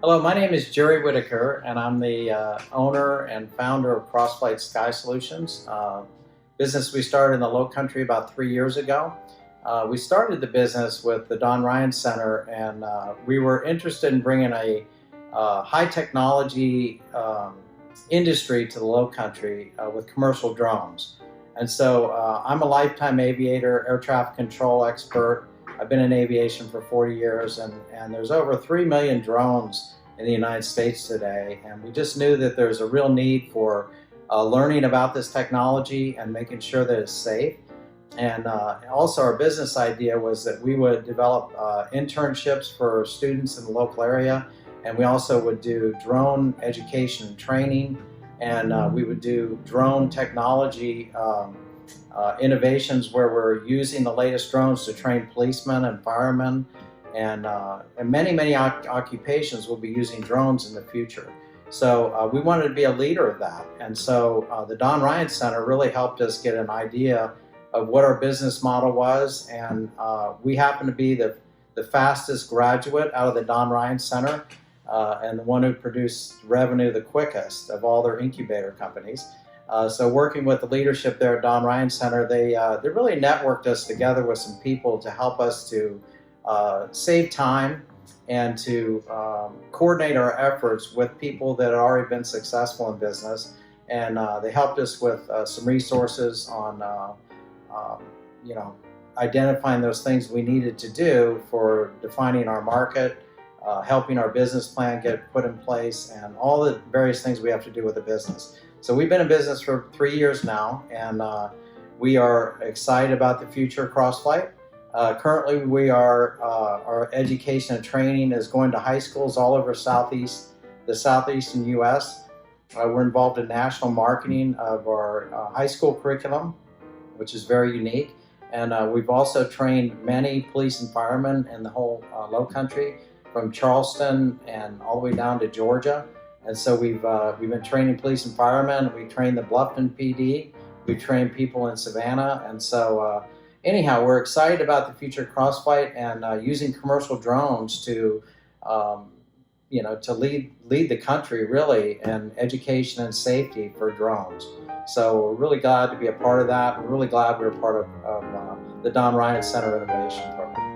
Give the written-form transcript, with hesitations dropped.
Hello, my name is Jerry Whitaker, and I'm the owner and founder of CrossFlight Sky Solutions, business we started in the Low Country about 3 years ago. We started the business with the Don Ryan Center, and we were interested in bringing a high technology industry to the Low Country with commercial drones. And so I'm a lifetime aviator, air traffic control expert. I've been in aviation for 40 years, and there's over 3 million drones in the United States today. And we just knew that there's a real need for learning about this technology and making sure that it's safe. And also our business idea was that we would develop internships for students in the local area, and we also would do drone education and training, and we would do drone technology innovations where we're using the latest drones to train policemen and firemen, and many occupations will be using drones in the future. So we wanted to be a leader of that, and so the Don Ryan Center really helped us get an idea of what our business model was, and we happen to be the fastest graduate out of the Don Ryan Center, and the one who produced revenue the quickest of all their incubator companies. So working with the leadership there at Don Ryan Center, they really networked us together with some people to help us to save time and to coordinate our efforts with people that had already been successful in business. And they helped us with some resources on identifying those things we needed to do for defining our market, helping our business plan get put in place, and all the various things we have to do with the business. So we've been in business for 3 years now, and we are excited about the future of CrossFlight. Currently, our education and training is going to high schools all over the southeastern U.S. We're involved in national marketing of our high school curriculum, which is very unique. And we've also trained many police and firemen in the whole Low Country, from Charleston and all the way down to Georgia. And so we've been training police and firemen. We trained the Bluffton PD. We trained people in Savannah. And so anyhow, we're excited about the future of CrossFlight and using commercial drones to lead the country really in education and safety for drones. So we're really glad to be a part of that. We're really glad we're part of the Don Ryan Center Innovation Program.